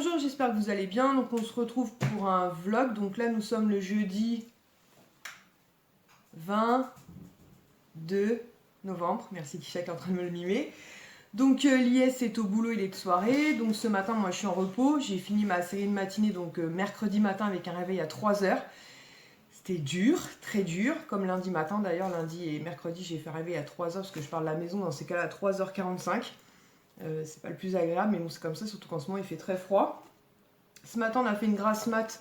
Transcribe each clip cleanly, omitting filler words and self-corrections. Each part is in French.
Bonjour, j'espère que vous allez bien. Donc on se retrouve pour un vlog. Donc là nous sommes le jeudi 22 novembre. Merci Kisha qui est en train de me le mimer. Donc l'IS est au boulot, il est de soirée. Donc ce matin moi je suis en repos. J'ai fini ma série de matinée donc mercredi matin avec un réveil à 3h. C'était dur, très dur, comme lundi matin d'ailleurs. Lundi et mercredi j'ai fait réveil à 3h parce que je pars de la maison dans ces cas-là à 3h45. C'est pas le plus agréable, mais bon, c'est comme ça, surtout qu'en ce moment il fait très froid. Ce matin, on a fait une grasse mat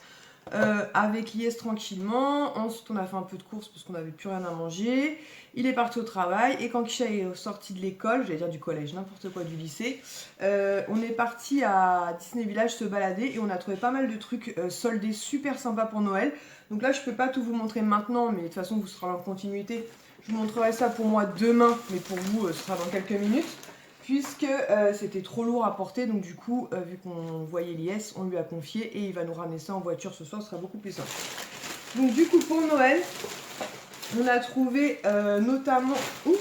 avec l'IS tranquillement. Ensuite, on a fait un peu de courses parce qu'on n'avait plus rien à manger. Il est parti au travail. Et quand Kisha est sorti de l'école, j'allais dire du collège, n'importe quoi, du lycée, on est parti à Disney Village se balader et on a trouvé pas mal de trucs soldés super sympas pour Noël. Donc là, je peux pas tout vous montrer maintenant, mais de toute façon, vous serez en continuité. Je vous montrerai ça pour moi demain, mais pour vous, ce sera dans quelques minutes. Puisque c'était trop lourd à porter, donc du coup, vu qu'on voyait l'IS, on lui a confié et il va nous ramener ça en voiture ce soir, ce sera beaucoup plus simple. Donc du coup, pour Noël, on a trouvé notamment... Ouh,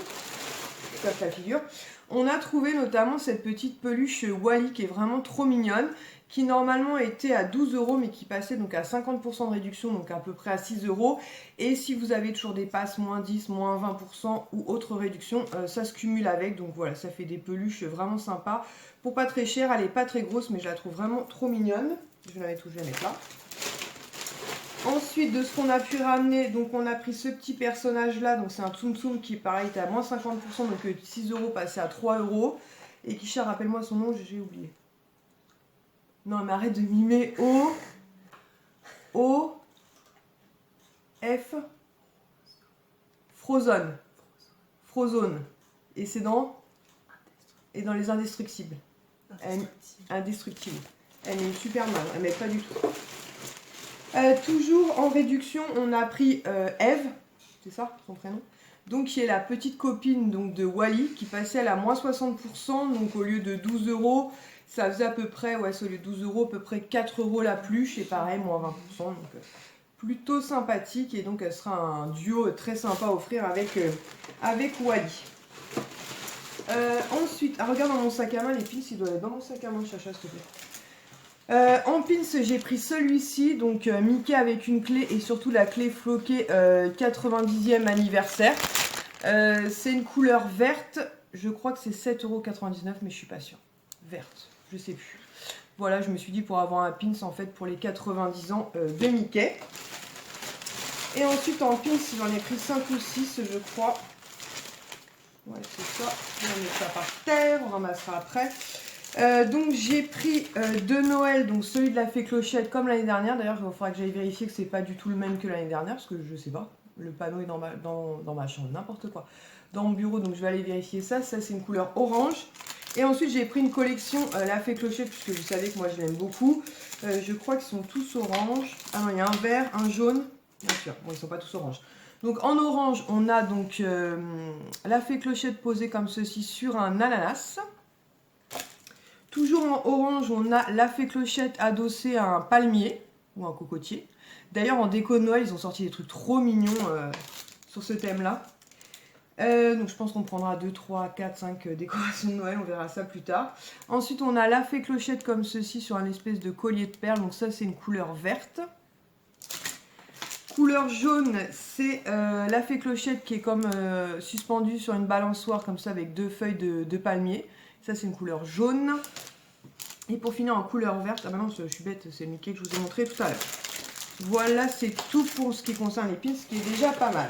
je casse la figure. On a trouvé notamment cette petite peluche Wally qui est vraiment trop mignonne, qui normalement était à 12 € mais qui passait donc à 50% de réduction, donc à peu près à 6 €. Et si vous avez toujours des passes moins 10, moins 20% ou autre réduction, ça se cumule avec. Donc voilà, ça fait des peluches vraiment sympas. Pour pas très cher, elle est pas très grosse mais je la trouve vraiment trop mignonne. Je vais la mettre où je vais la mettre là. Ensuite, de ce qu'on a pu ramener, donc on a pris ce petit personnage là, donc c'est un Tsum Tsum qui pareil était à moins 50%, donc 6 € passé à 3 €. Et Kisha, rappelle-moi son nom, j'ai oublié. Non mais arrête de mimer. F Frozen. Frozen. Et c'est dans les Indestructibles. Indestructible. Elle est super mal, elle m'aide pas du tout. Toujours en réduction, on a pris Eve, c'est ça son prénom, donc qui est la petite copine donc, de Wally, qui passait à la moins 60%, donc au lieu de 12 €, ça faisait à peu près, ouais, au lieu de 12 €, à peu près 4 € la pluche, et pareil, moins 20%, donc plutôt sympathique, et donc elle sera un duo très sympa à offrir avec Wally. Ensuite, regarde dans mon sac à main, les pins, ils doivent être dans mon sac à main, Chacha, s'il te plaît. En pins, j'ai pris celui-ci, donc Mickey avec une clé et surtout la clé floquée 90e anniversaire. C'est une couleur verte, je crois que c'est 7,99 €, mais je suis pas sûre. Verte, je sais plus. Voilà, je me suis dit pour avoir un pins en fait pour les 90 ans de Mickey. Et ensuite en pins, j'en ai pris 5 ou 6, je crois. Ouais, c'est ça. On va mettre ça par terre, on ramassera après. Donc j'ai pris de Noël, donc celui de la fée Clochette comme l'année dernière. D'ailleurs, il faudra que j'aille vérifier que c'est pas du tout le même que l'année dernière, parce que je sais pas. Le panneau est dans ma chambre, n'importe quoi. Dans mon bureau, donc je vais aller vérifier ça. Ça, c'est une couleur orange. Et ensuite, j'ai pris une collection la fée Clochette, puisque vous savez que moi, je l'aime beaucoup. Je crois qu'ils sont tous oranges. Ah non, il y a un vert, un jaune. Bien sûr, bon, ils sont pas tous oranges. Donc en orange, on a donc la fée Clochette posée comme ceci sur un ananas. Toujours en orange, on a la fée Clochette adossée à un palmier ou un cocotier. D'ailleurs, en déco de Noël, ils ont sorti des trucs trop mignons sur ce thème-là. Donc je pense qu'on prendra 2, 3, 4, 5 décorations de Noël, on verra ça plus tard. Ensuite, on a la fée Clochette comme ceci sur un espèce de collier de perles. Donc ça, c'est une couleur verte. Couleur jaune, c'est la fée Clochette qui est comme suspendue sur une balançoire comme ça avec 2 feuilles de palmier. Ça, c'est une couleur jaune. Et pour finir en couleur verte, ah bah non, je suis bête, c'est Mickey que je vous ai montré tout à l'heure. Voilà, c'est tout pour ce qui concerne les pins, ce qui est déjà pas mal.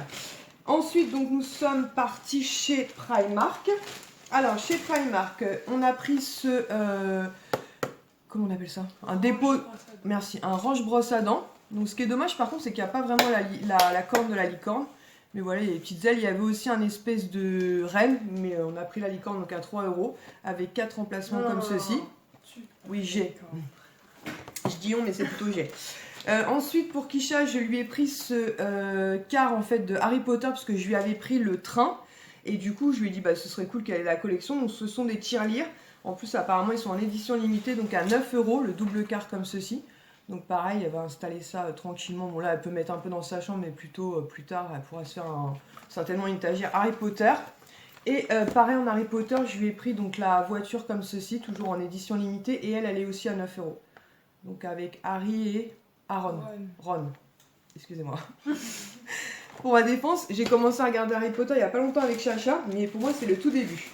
Ensuite, donc, nous sommes partis chez Primark. Alors, chez Primark, on a pris ce... comment on appelle ça? Un dépôt... Merci, un range brosse à dents. Donc, ce qui est dommage, par contre, c'est qu'il n'y a pas vraiment la corne de la licorne. Mais voilà, il y a les petites ailes. Il y avait aussi un espèce de renne, mais on a pris la licorne donc à 3 €, avec 4 emplacements comme ceci. Oui, j'ai. Je dis on, mais c'est plutôt j'ai. Ensuite, pour Kisha, je lui ai pris ce car en fait de Harry Potter, parce que je lui avais pris le train. Et du coup, je lui ai dit, bah, ce serait cool qu'elle ait la collection. Donc, ce sont des tirelires. En plus, apparemment, ils sont en édition limitée, donc à 9 €, le double car comme ceci. Donc pareil, elle va installer ça tranquillement. Bon là, elle peut mettre un peu dans sa chambre, mais plutôt plus tard, elle pourra se faire certainement une étagère Harry Potter. Et pareil en Harry Potter, je lui ai pris donc la voiture comme ceci, toujours en édition limitée, et elle est aussi à 9 €. Donc avec Harry et Aaron. Ron. Excusez-moi. Pour ma défense, j'ai commencé à regarder Harry Potter il n'y a pas longtemps avec Chacha, mais pour moi c'est le tout début.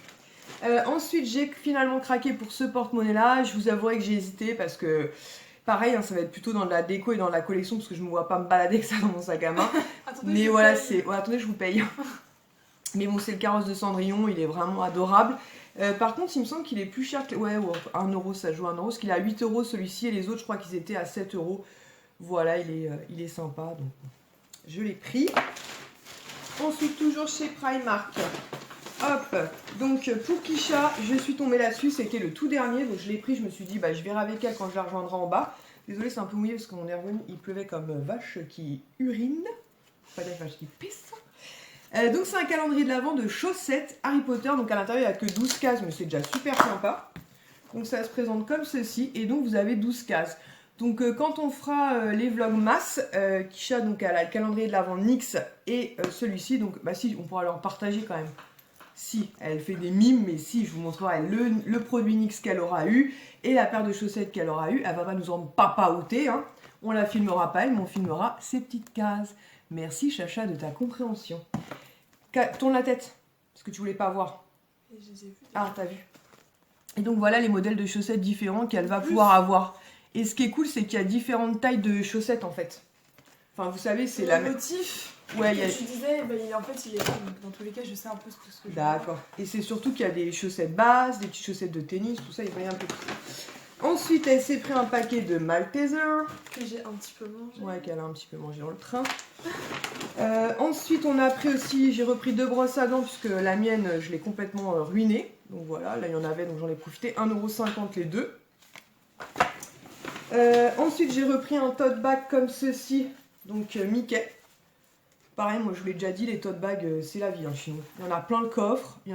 Ensuite, j'ai finalement craqué pour ce porte-monnaie-là. Je vous avouerai que j'ai hésité parce que, pareil, hein, ça va être plutôt dans de la déco et dans la collection parce que je ne me vois pas me balader avec ça dans mon sac à main. Attendez, mais voilà, c'est... Ouais, attendez, je vous paye. Mais bon, c'est le carrosse de Cendrillon, il est vraiment adorable. Par contre, il me semble qu'il est plus cher que... Ouais, 1€, ça joue 1€, parce qu'il est à 8€ celui-ci, et les autres, je crois qu'ils étaient à 7€. Voilà, il est sympa, donc je l'ai pris. Ensuite, toujours chez Primark. Hop, donc pour Kisha, je suis tombée là-dessus, c'était le tout dernier, donc je l'ai pris, je me suis dit, bah, je verrai avec elle quand je la rejoindrai en bas. Désolée, c'est un peu mouillé parce qu'on est revenu, il pleuvait comme vache qui urine, pas des vaches qui pisse. Donc c'est un calendrier de l'Avent de chaussettes Harry Potter, donc à l'intérieur il n'y a que 12 cases, mais c'est déjà super sympa. Donc ça se présente comme ceci, et donc vous avez 12 cases. Donc quand on fera les vlogmas, Kisha donc elle a le calendrier de l'Avent NYX et celui-ci, donc bah si, on pourra leur partager quand même. Si, elle fait des mimes, mais si, je vous montrerai le produit NYX qu'elle aura eu et la paire de chaussettes qu'elle aura eu. Elle va pas nous en papaouter, hein. On la filmera pas elle, mais on filmera ces petites cases. Merci Chacha de ta compréhension. Tourne la tête, parce que tu voulais pas voir. Et je les ai vus. Ah, t'as vu. Et donc voilà les modèles de chaussettes différents qu'elle va pouvoir avoir. Et ce qui est cool, c'est qu'il y a différentes tailles de chaussettes en fait. Enfin, vous savez, c'est la même. Motif. Ouais, tu disais, bah, en fait, il est là, donc dans tous les cas, je sais un peu ce que je veux. D'accord. Et c'est surtout qu'il y a des chaussettes basses, des petites chaussettes de tennis, tout ça, il y a un peu. Ensuite, elle s'est pris un paquet de Malteser. Que j'ai un petit peu mangé. Ouais, qu'elle a un petit peu mangé dans le train. Ensuite, on a pris aussi, j'ai repris 2 brosses à dents, puisque la mienne, je l'ai complètement ruinée. Donc voilà, là, il y en avait, donc j'en ai profité. 1,50€ les deux. Ensuite, j'ai repris un tote bag comme ceci, donc Mickey. Pareil, moi je vous l'ai déjà dit, les tote bags, c'est la vie hein, chez nous. Il y en a plein le coffre, il y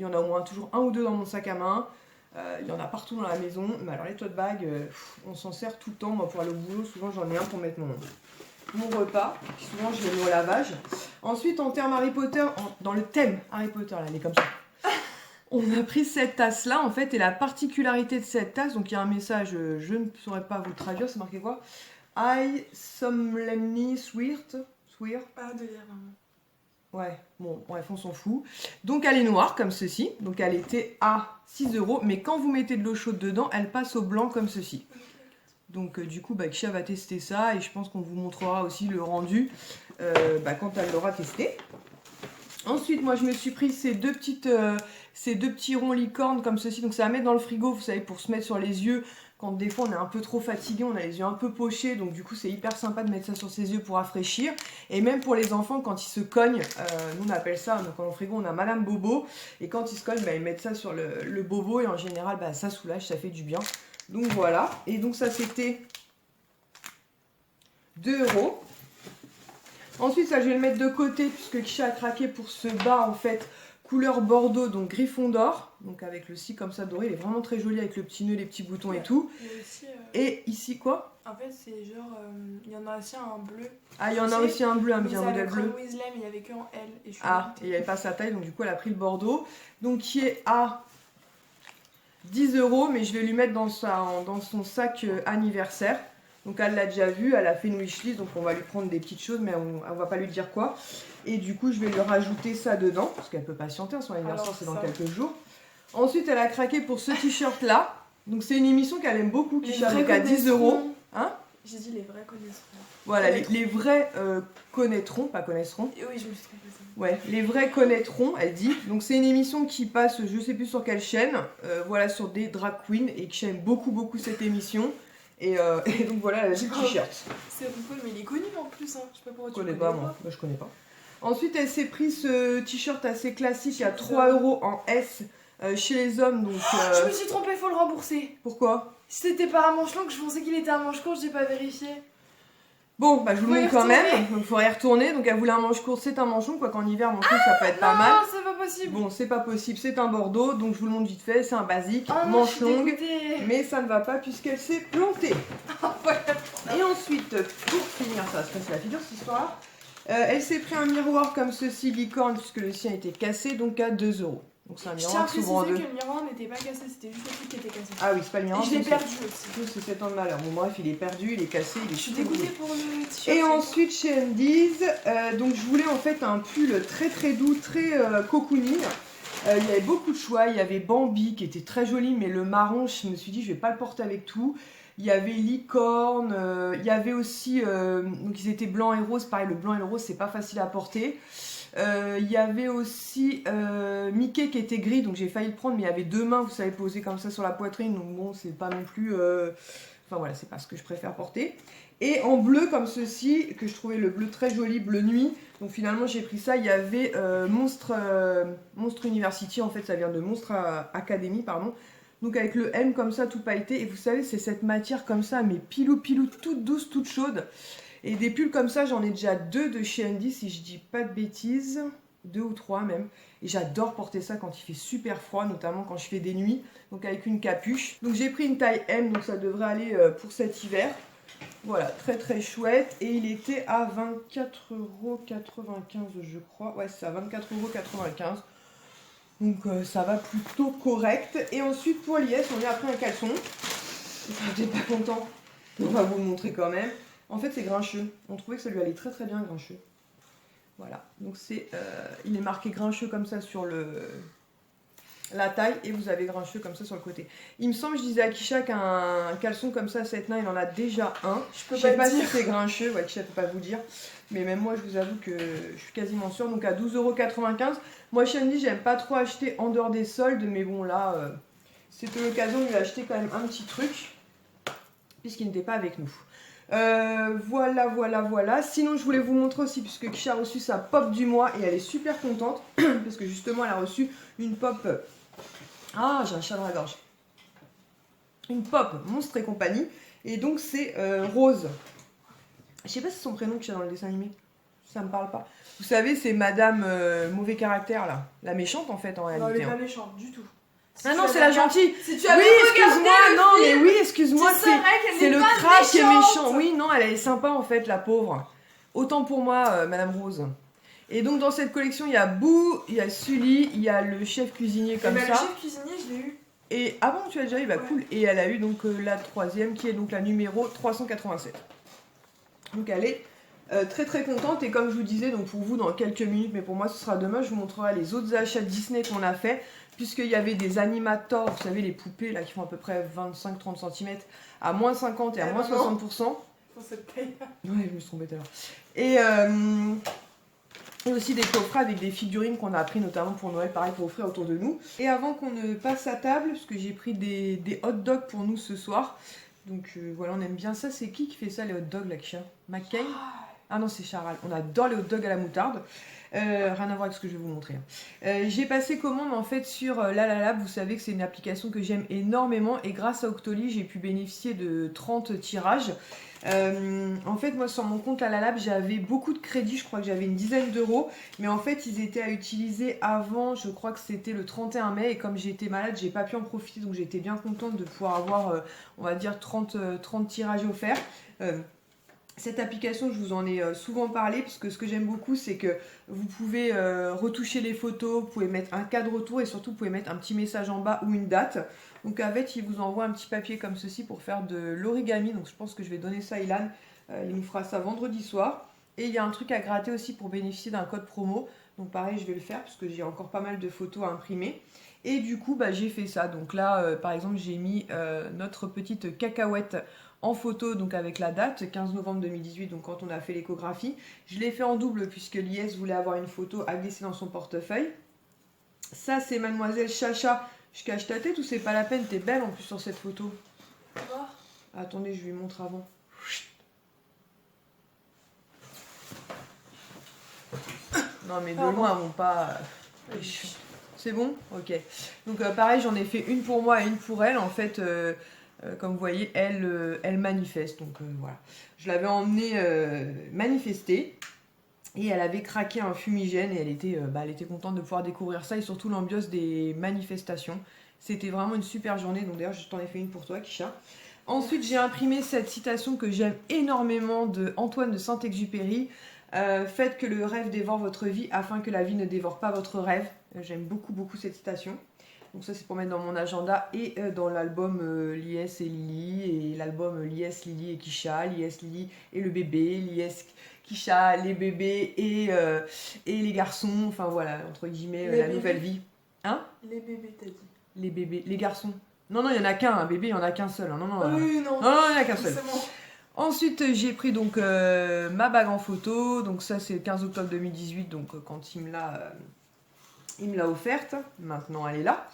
en a au moins toujours 1 ou 2 dans mon sac à main. Il y en a partout dans la maison. Mais alors les tote bags, on s'en sert tout le temps. Moi pour aller au boulot, souvent j'en ai un pour mettre mon repas. Puis souvent je le mets au lavage. Ensuite, en termes Harry Potter, dans le thème Harry Potter, là, elle est comme ça. On a pris cette tasse-là, en fait, et la particularité de cette tasse, donc il y a un message, je ne saurais pas vous le traduire, c'est marqué quoi? I solemnly swear. Pas de lire, maman. Ouais, bon, bref, on s'en fout. Donc elle est noire, comme ceci, donc elle était à 6€, mais quand vous mettez de l'eau chaude dedans, elle passe au blanc comme ceci. Donc du coup, bah, Kisha va tester ça, et je pense qu'on vous montrera aussi le rendu quand elle l'aura testé. Ensuite, moi, je me suis pris ces deux petits ronds licornes comme ceci. Donc, ça à mettre dans le frigo, vous savez, pour se mettre sur les yeux. Quand des fois, on est un peu trop fatigué, on a les yeux un peu pochés. Donc, du coup, c'est hyper sympa de mettre ça sur ses yeux pour rafraîchir. Et même pour les enfants, quand ils se cognent, nous, on appelle ça, donc dans le frigo, on a Madame Bobo. Et quand ils se cognent, bah, ils mettent ça sur le bobo. Et en général, bah, ça soulage, ça fait du bien. Donc, voilà. Et donc, ça, c'était 2€. Ensuite, ça, je vais le mettre de côté puisque Kisha a craqué pour ce bas en fait couleur bordeaux, donc griffon d'or. Donc avec le si comme ça doré, il est vraiment très joli avec le petit nœud, les petits boutons et tout. Aussi, et ici quoi? En fait, c'est genre, il y en a aussi un bleu. Ah, il y en a aussi un bleu, un modèle bleu. Weasley, mais il n'y avait que en L. Et il n'y avait pas sa taille, donc du coup elle a pris le bordeaux. Donc qui est à 10€, mais je vais lui mettre dans son sac anniversaire. Donc elle l'a déjà vu, elle a fait une wishlist, donc on va lui prendre des petites choses, mais on va pas lui dire quoi. Et du coup, je vais lui rajouter ça dedans, parce qu'elle peut patienter, son anniversaire c'est dans quelques jours. Ensuite, elle a craqué pour ce t-shirt là. Donc c'est une émission qu'elle aime beaucoup, qui charge à 10€. Hein? J'ai dit les vrais connaisseront. Voilà, les vrais connaîtront, pas connaisseront. Et oui, je me suis trompée. Ouais, les vrais connaîtront, elle dit. Donc c'est une émission qui passe, je sais plus sur quelle chaîne, voilà, sur des drag queens, et que j'aime beaucoup cette émission. Et donc voilà, le t-shirt. C'est RuPaul, mais il est connu en plus. Hein. Je sais pas pourquoi tu connais pas. Moi, je connais pas. Ensuite, elle s'est pris ce t-shirt assez classique à 3€ en S chez les hommes. Donc, je me suis trompée, faut le rembourser. Pourquoi? C'était pas un manche long, je pensais qu'il était un manche court, j'ai pas vérifié. Bon, bah je vous le montre quand même, donc il faudrait y retourner. Donc elle voulait un manche court, c'est un manche long, quoi qu'en hiver, manche court ça peut être pas mal. Non, c'est pas possible. Bon, c'est pas possible, c'est un bordeaux, donc je vous le montre vite fait, c'est un basique, manche longue, mais ça ne va pas puisqu'elle s'est plantée. Et ensuite, pour finir ça, c'est la figure cette histoire, elle s'est pris un miroir comme ceci, licorne, puisque le sien était cassé, donc à 2€. Donc c'est un Je tiens à miroir qui s'ouvre en préciser deux. que le miroir n'était pas cassé, c'était juste le truc qui était cassé. Ah oui, c'est pas le miroir. Et je l'ai c'est- perdu aussi. c'est 7 ans de malheur. Bon bref, il est perdu, il est cassé, il est Je suis super dégoûtée beau. pour le t-shirt. Et ensuite chez Undies, donc je voulais en fait un pull très très doux, très cocooning. Il y avait beaucoup de choix, il y avait Bambi qui était très joli, mais le marron, je me suis dit je vais pas le porter avec tout. Il y avait Licorne, il y avait aussi, donc ils étaient blancs et roses, pareil le blanc et le rose c'est pas facile à porter. Il y avait aussi Mickey qui était gris, donc j'ai failli le prendre, mais il y avait deux mains, vous savez, posées comme ça sur la poitrine, donc bon, c'est pas non plus. Enfin voilà, c'est pas ce que je préfère porter. Et en bleu comme ceci, que je trouvais le bleu très joli, bleu nuit. Donc finalement j'ai pris ça, il y avait Monstre University, en fait ça vient de Monstre Academy, pardon. Donc avec le M comme ça, tout pailleté. Et vous savez, c'est cette matière comme ça, mais pilou, toute douce, toute chaude. Et des pulls comme ça, j'en ai déjà 2 de chez Undies, si je dis pas de bêtises. 2 ou 3 même. Et j'adore porter ça quand il fait super froid, notamment quand je fais des nuits. Donc avec une capuche. Donc j'ai pris une taille M, donc ça devrait aller pour cet hiver. Voilà, très très chouette. Et il était à 24,95 € je crois. Ouais, c'est à 24,95 €. Donc ça va plutôt correct. Et ensuite pour l'IS, on lui a pris un caleçon. Vous n'êtes pas content? On va vous le montrer quand même. En fait c'est grincheux. On trouvait que ça lui allait très très bien grincheux. Voilà, donc c'est, il est marqué grincheux comme ça sur la taille et vous avez grincheux comme ça sur le côté. Il me semble, je disais à Kisha qu'un caleçon comme ça, cette nain, il en a déjà un. Je sais pas si c'est grincheux, ouais, Kisha peut pas vous dire. Mais même moi, je vous avoue que je suis quasiment sûre. Donc à 12,95 €. Moi, chez Undies, j'aime pas trop acheter en dehors des soldes. Mais bon, là, c'était l'occasion de lui acheter quand même un petit truc. Puisqu'il n'était pas avec nous. Voilà. Sinon, je voulais vous montrer aussi, puisque Kisha a reçu sa pop du mois. Et elle est super contente. Parce que justement, elle a reçu une pop... Ah, j'ai un chat dans la gorge. Une pop Monstre et compagnie. Et donc, c'est Rose. Je sais pas si c'est son prénom qu'il y a dans le dessin animé. Ça me parle pas. Vous savez, c'est Madame Mauvais Caractère, là. La méchante, en fait, en réalité. Non, elle est hein. pas méchante du tout. Ah non, c'est la gentille. Si tu Oui, avais excuse-moi, non, mais oui, excuse-moi, tu saurais qu'elle c'est n'est le pas crabe qui est méchant. méchante. Oui, non, elle est sympa, en fait, la pauvre. Autant pour moi, Madame Rose. Et donc, dans cette collection, il y a Boo, il y a Sully, il y a le chef cuisinier comme Le ça. chef cuisinier, je l'ai eu. Et ah bon, tu as déjà eu, bah Ouais. cool. Et elle a eu donc la troisième qui est donc la numéro 387. Donc elle est très très contente et comme je vous disais, donc pour vous dans quelques minutes, mais pour moi ce sera demain, je vous montrerai les autres achats Disney qu'on a fait, puisqu'il y avait des animators, vous savez les poupées là qui font à peu près 25-30 cm à moins 50 et à moins 60%. Pour cette taille. Ouais, je me suis trompée tout à l'heure. Et aussi des coffrets avec des figurines qu'on a pris notamment pour Noël, pareil pour offrir autour de nous. Et avant qu'on ne passe à table, parce que j'ai pris des hot dogs pour nous ce soir. Donc voilà, on aime bien ça. C'est qui fait ça les hot dogs là, Kisha? McCain? Ah non, c'est Charal. On adore les hot dogs à la moutarde. Rien à voir avec ce que je vais vous montrer. J'ai passé commande en fait sur Lalalab. Vous savez que c'est une application que j'aime énormément. Et grâce à Octoly, j'ai pu bénéficier de 30 tirages. En fait, moi sur mon compte Lalalab, j'avais beaucoup de crédits. Je crois que j'avais une dizaine d'euros. Mais en fait, ils étaient à utiliser avant. Je crois que c'était le 31 mai. Et comme j'étais malade, j'ai pas pu en profiter. Donc j'étais bien contente de pouvoir avoir, on va dire, 30 tirages offerts. Cette application, je vous en ai souvent parlé, parce que ce que j'aime beaucoup, c'est que vous pouvez retoucher les photos, vous pouvez mettre un cadre autour et surtout vous pouvez mettre un petit message en bas ou une date. Donc avec, il vous envoie un petit papier comme ceci pour faire de l'origami. Donc je pense que je vais donner ça à Ilan. Il nous fera ça vendredi soir. Et il y a un truc à gratter aussi pour bénéficier d'un code promo. Donc pareil, je vais le faire parce que j'ai encore pas mal de photos à imprimer. Et du coup, bah, j'ai fait ça. Donc là, par exemple, j'ai mis notre petite cacahuète en photo, donc avec la date, 15 novembre 2018, donc quand on a fait l'échographie. Je l'ai fait en double puisque l'IS voulait avoir une photo à glisser dans son portefeuille. Ça, c'est Mademoiselle Chacha. Je cache ta tête ou c'est pas la peine? T'es belle en plus sur cette photo. Attendez, je lui montre avant. Non mais de loin, bon pas... C'est bon? Ok. Donc pareil, j'en ai fait une pour moi et une pour elle. En fait, comme vous voyez, elle manifeste. Donc voilà. Je l'avais emmenée manifester. Et elle avait craqué un fumigène et elle était contente de pouvoir découvrir ça et surtout l'ambiance des manifestations. C'était vraiment une super journée. Donc d'ailleurs, je t'en ai fait une pour toi, Kisha. Ensuite, j'ai imprimé cette citation que j'aime énormément de Antoine de Saint-Exupéry. Faites que le rêve dévore votre vie afin que la vie ne dévore pas votre rêve. J'aime beaucoup cette citation. Donc ça c'est pour mettre dans mon agenda et dans l'album Lies et Lily, et l'album Lies, Lily et Kisha, Lies, Lily et le bébé, Lies, Kisha, les bébés et les garçons, enfin voilà, entre guillemets, la nouvelle vie. Hein? Les bébés, t'as dit. Les bébés, les garçons. Non, il y en a qu'un, un bébé, il y en a qu'un seul. Hein. Non, Oui, non. Non, il y en a qu'un seul. Forcément. Ensuite, j'ai pris donc ma bague en photo. Donc ça, c'est le 15 octobre 2018, donc quand il me l'a offerte. Maintenant, elle est là.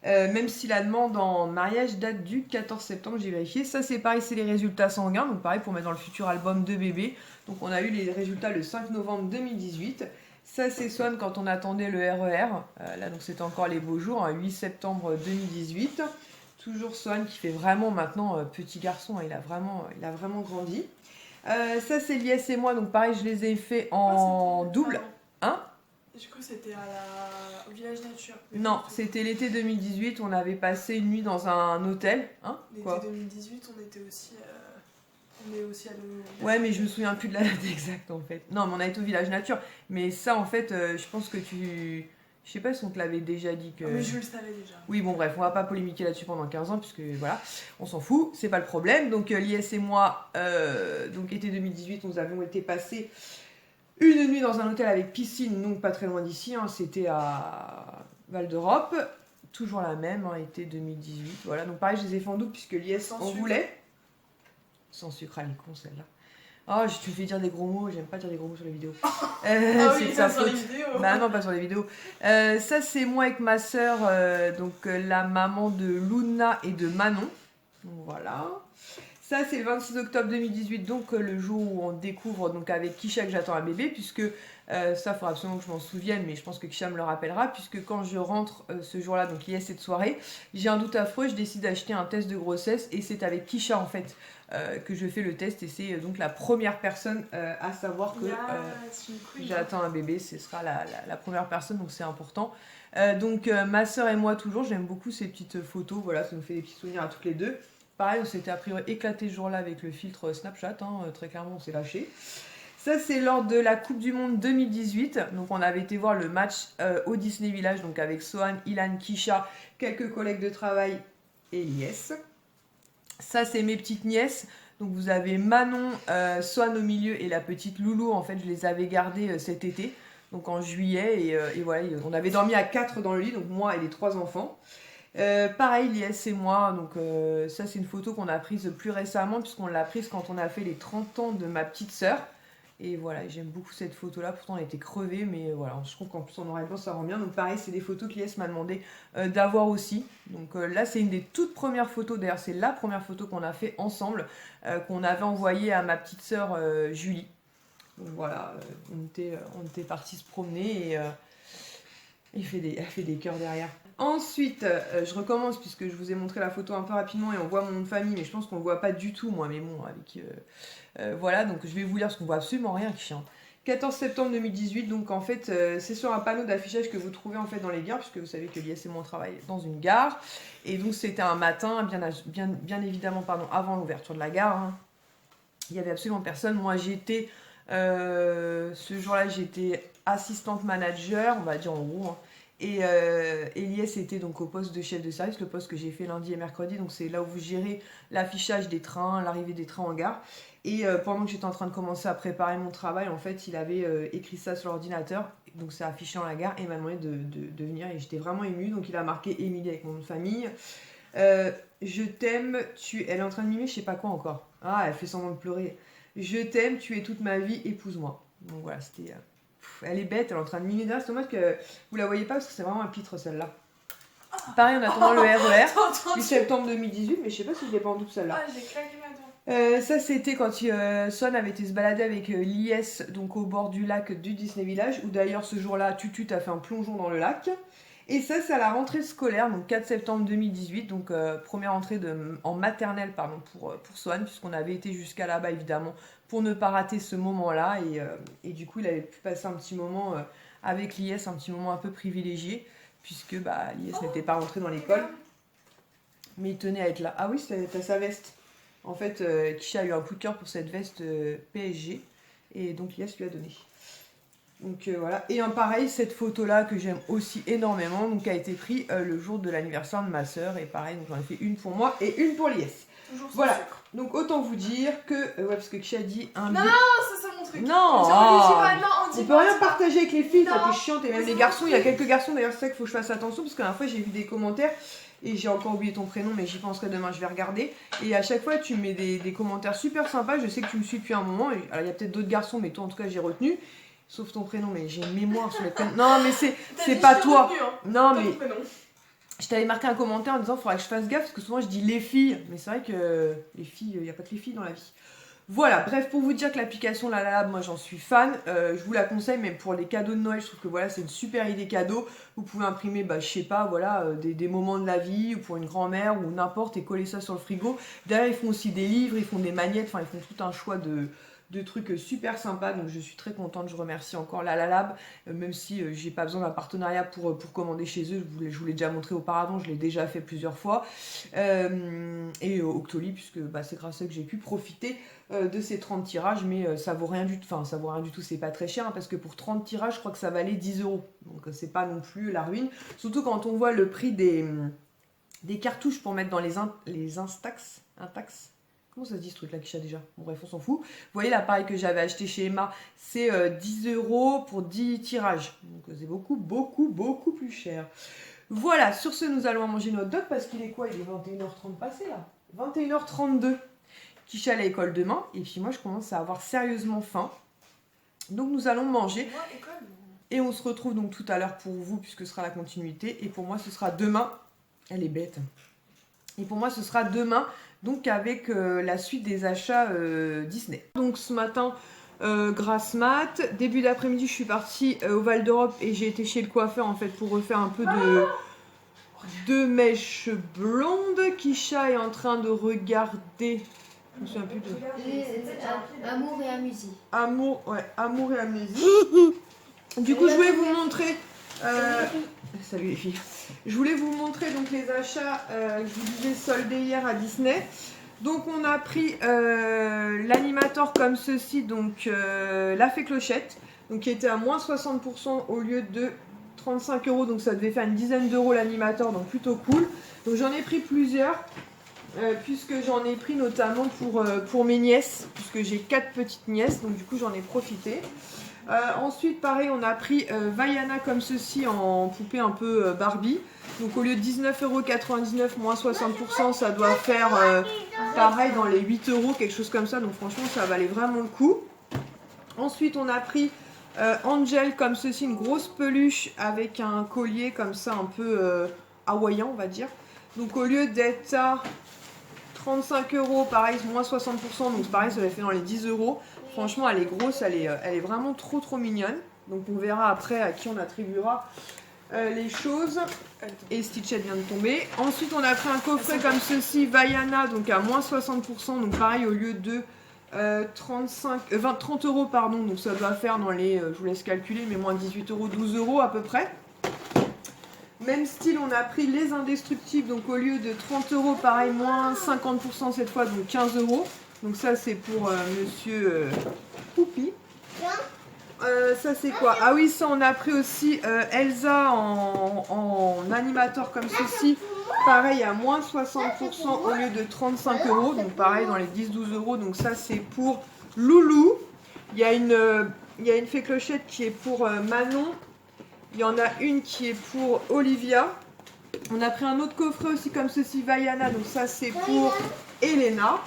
Même si la demande en mariage date du 14 septembre, j'ai vérifié. Ça, c'est pareil, c'est les résultats sanguins. Donc pareil, pour mettre dans le futur album de bébé. Donc on a eu les résultats le 5 novembre 2018. Ça, c'est Swan quand on attendait le RER. Là, donc c'était encore les beaux jours, hein, 8 septembre 2018. Toujours Swan qui fait vraiment maintenant petit garçon, hein, il a vraiment grandi. Ça, c'est Lies et moi, donc pareil, je les ai fait en double. Hein? Je crois que c'était au village nature. Non, c'était l'été 2018, on avait passé une nuit dans un hôtel. Hein? L'été 2018, on était aussi... On est aussi à Ouais, mais je me souviens plus de la date exacte en fait. Non, mais on a été au village nature. Mais ça, en fait, je pense que tu... Je sais pas si on te l'avait déjà dit que... Mais je le savais déjà. Oui, bon, bref, on va pas polémiquer là-dessus pendant 15 ans, puisque voilà, on s'en fout, c'est pas le problème. Donc, Lies et moi, donc été 2018, nous avons été passer une nuit dans un hôtel avec piscine, donc pas très loin d'ici, hein, c'était à Val d'Europe. Toujours la même, hein, été 2018. Voilà, donc pareil, je les ai fait en double, puisque Lies en voulait. Sans sucre à con celle-là. Oh, tu me fais dire des gros mots, j'aime pas dire des gros mots sur les vidéos. Oui, pas sur les vidéos. Bah non, pas sur les vidéos. Ça, c'est moi avec ma sœur, donc la maman de Luna et de Manon. Donc voilà. Ça, c'est le 26 octobre 2018, donc le jour où on découvre donc avec Kisha que j'attends un bébé, puisque ça, il faudra absolument que je m'en souvienne, mais je pense que Kisha me le rappellera, puisque quand je rentre ce jour-là, donc il y a cette soirée, j'ai un doute affreux, je décide d'acheter un test de grossesse, et c'est avec Kisha en fait que je fais le test, et c'est donc la première personne à savoir que j'attends un bébé, ce sera la première personne, donc c'est important. Donc ma soeur et moi toujours, j'aime beaucoup ces petites photos, voilà, ça nous fait des petits souvenirs à toutes les deux. Pareil, on s'était a priori éclaté ce jour-là avec le filtre Snapchat, hein, très clairement on s'est lâché. Ça c'est lors de la Coupe du Monde 2018, donc on avait été voir le match au Disney Village, donc avec Sohan, Ilan, Kisha, quelques collègues de travail et Lies. Ça c'est mes petites nièces, donc vous avez Manon, Sohan au milieu et la petite Loulou, en fait je les avais gardées cet été, donc en juillet, et voilà, on avait dormi à 4 dans le lit, donc moi et les 3 enfants. Pareil, Lies et moi, donc ça c'est une photo qu'on a prise plus récemment puisqu'on l'a prise quand on a fait les 30 ans de ma petite sœur. Et voilà, j'aime beaucoup cette photo là, pourtant elle était crevée, mais voilà, je trouve qu'en plus en noir et blanc ça rend bien. Donc pareil, c'est des photos que Lies m'a demandé d'avoir aussi. Donc là c'est une des toutes premières photos, d'ailleurs c'est la première photo qu'on a fait ensemble, qu'on avait envoyée à ma petite sœur Julie. Donc voilà, on était partis se promener et elle fait des cœurs derrière. Ensuite, je recommence puisque je vous ai montré la photo un peu rapidement et on voit mon nom de famille, mais je pense qu'on le voit pas du tout, moi, mais bon, avec... voilà, donc je vais vous lire parce qu'on voit absolument rien, qui chien. 14 septembre 2018, donc en fait, c'est sur un panneau d'affichage que vous trouvez en fait dans les gares, puisque vous savez que Lies et moi on travaille dans une gare, et donc c'était un matin, bien évidemment, avant l'ouverture de la gare, hein. Il y avait absolument personne. Moi, j'étais, ce jour-là, j'étais assistante manager, on va dire en gros, hein. Et Lies était donc au poste de chef de service, le poste que j'ai fait lundi et mercredi, donc c'est là où vous gérez l'affichage des trains, l'arrivée des trains en gare. Et pendant que j'étais en train de commencer à préparer mon travail, en fait, il avait écrit ça sur l'ordinateur, donc c'est affiché dans la gare, et il m'a demandé de venir, et j'étais vraiment émue, donc il a marqué Émilie avec mon nom de famille. Je t'aime, elle est en train de mimer, je sais pas quoi encore. Ah, elle fait semblant de pleurer. Je t'aime, tu es toute ma vie, épouse-moi. Donc voilà, c'était... elle est bête, elle est en train de mimer derrière. C'est dommage que vous la voyez pas parce que c'est vraiment un pitre celle-là. Pareil, en attendant le RER, 8 septembre 2018, mais je sais pas si je l'ai pas en double celle-là. Ah, j'ai claqué ma dent. Ça c'était quand Swan avait été se balader avec Lies, donc au bord du lac du Disney Village, où d'ailleurs ce jour-là, Tutu a fait un plongeon dans le lac. Et ça, c'est à la rentrée scolaire, donc 4 septembre 2018, donc première entrée en maternelle pour Swan, puisqu'on avait été jusqu'à là-bas évidemment pour ne pas rater ce moment-là. Et du coup, il avait pu passer un petit moment avec Lies, un petit moment un peu privilégié, puisque Lies n'était pas rentrée dans l'école. Mais il tenait à être là. Ah oui, t'as sa veste. En fait, Kisha a eu un coup de cœur pour cette veste PSG, et donc Lies lui a donné. Donc voilà. Et pareil, cette photo-là que j'aime aussi énormément, donc a été prise le jour de l'anniversaire de ma soeur. Et pareil, donc j'en ai fait une pour moi et une pour Lies. Toujours sans Voilà. sucre. Donc autant vous dire que... ouais, parce que qui a dit un... Non, ça c'est mon truc. Non, On dit pas, non, on on dit peut pas, rien on dit pas. partager avec les filles, ça Non. fait chiant. Et même Mais les c'est garçons, mon il y a truc. quelques garçons, d'ailleurs c'est ça qu'il faut que je fasse attention, parce que la dernière fois j'ai vu des commentaires, et j'ai encore oublié ton prénom, mais j'y penserai demain, je vais regarder. Et à chaque fois tu mets des commentaires super sympas, je sais que tu me suis depuis un moment, et, alors il y a peut-être d'autres garçons, mais toi en tout cas j'ai retenu. Sauf ton prénom, mais j'ai une mémoire sur les prénoms. Non, mais c'est pas toi. Non, mais je t'avais marqué un commentaire en disant faudrait que je fasse gaffe parce que souvent je dis les filles. Mais c'est vrai que les filles, il n'y a pas que les filles dans la vie. Voilà, bref, pour vous dire que l'application Lalab, moi j'en suis fan. Je vous la conseille, même pour les cadeaux de Noël, je trouve que voilà, c'est une super idée cadeau. Vous pouvez imprimer, je sais pas, voilà, des moments de la vie, ou pour une grand-mère, ou n'importe, et coller ça sur le frigo. Derrière, ils font aussi des livres, ils font des magnettes, enfin, ils font tout un choix de trucs super sympas, donc je suis très contente, je remercie encore la Lalab, même si j'ai pas besoin d'un partenariat pour commander chez eux, je vous l'ai déjà montré auparavant, je l'ai déjà fait plusieurs fois, et Octoly, puisque c'est grâce à eux que j'ai pu profiter de ces 30 tirages, mais ça vaut rien du tout, enfin ça vaut rien du tout, c'est pas très cher, hein, parce que pour 30 tirages, je crois que ça valait 10 €, donc c'est pas non plus la ruine, surtout quand on voit le prix des cartouches pour mettre dans les Instax. Comment ça se dit ce truc là qui déjà? Bon bref, on s'en fout. Vous voyez l'appareil que j'avais acheté chez Emma, c'est 10 € pour 10 tirages. Donc c'est beaucoup plus cher. Voilà, sur ce nous allons manger notre dog parce qu'il est quoi? Il est 21h30 passé là. 21h32. Kisha à l'école demain. Et puis moi je commence à avoir sérieusement faim. Donc nous allons manger. Moi, école. Et on se retrouve donc tout à l'heure pour vous puisque ce sera la continuité. Et pour moi ce sera demain. Elle est bête. Et pour moi ce sera demain. Donc avec la suite des achats Disney. Donc ce matin, grasse mat. Début d'après-midi, je suis partie au Val d'Europe et j'ai été chez le coiffeur en fait pour refaire un peu de mèches blondes. Kisha est en train de regarder. Je me souviens plus de. Amour et amusie. Amour et amusie. Du coup, je voulais vous montrer. Salut les filles. Je voulais vous montrer donc les achats que je vous disais soldés hier à Disney. Donc on a pris l'animator comme ceci, donc la fée Clochette, donc qui était à moins 60% au lieu de 35 €, donc ça devait faire une dizaine d'euros l'animator, donc plutôt cool. Donc j'en ai pris plusieurs, puisque j'en ai pris notamment pour mes nièces, puisque j'ai 4 petites nièces, donc du coup j'en ai profité. Ensuite, pareil, on a pris Vaiana comme ceci en poupée un peu Barbie. Donc au lieu de 19,99 € moins 60%, ça doit faire pareil dans les 8 €, quelque chose comme ça. Donc franchement, ça valait vraiment le coup. Ensuite, on a pris Angel comme ceci, une grosse peluche avec un collier comme ça un peu hawaïen, on va dire. Donc au lieu d'être à 35 €, pareil, moins 60%, donc pareil, ça va fait dans les 10 €. Franchement, elle est grosse, elle est vraiment trop mignonne. Donc on verra après à qui on attribuera les choses. Et Stitchette vient de tomber. Ensuite, on a pris un coffret comme ceci, Vaiana, donc à moins 60%. Donc pareil, au lieu de 30 €, pardon. Donc ça doit faire dans les, je vous laisse calculer, mais moins 18 €, 12 € à peu près. Même style, on a pris les indestructibles. Donc au lieu de 30 €, pareil, moins 50% cette fois, donc 15 €. Donc ça c'est pour monsieur Poupi. Ça c'est quoi? Ah oui, ça on a pris aussi Elsa en animator comme ceci. Pareil à moins 60% au lieu de 35 €. Donc pareil dans les 10-12 €. Donc ça c'est pour Loulou. Il y a une fée Clochette qui est pour Manon. Il y en a une qui est pour Olivia. On a pris un autre coffret aussi comme ceci, Vaiana. Donc ça c'est pour Elena.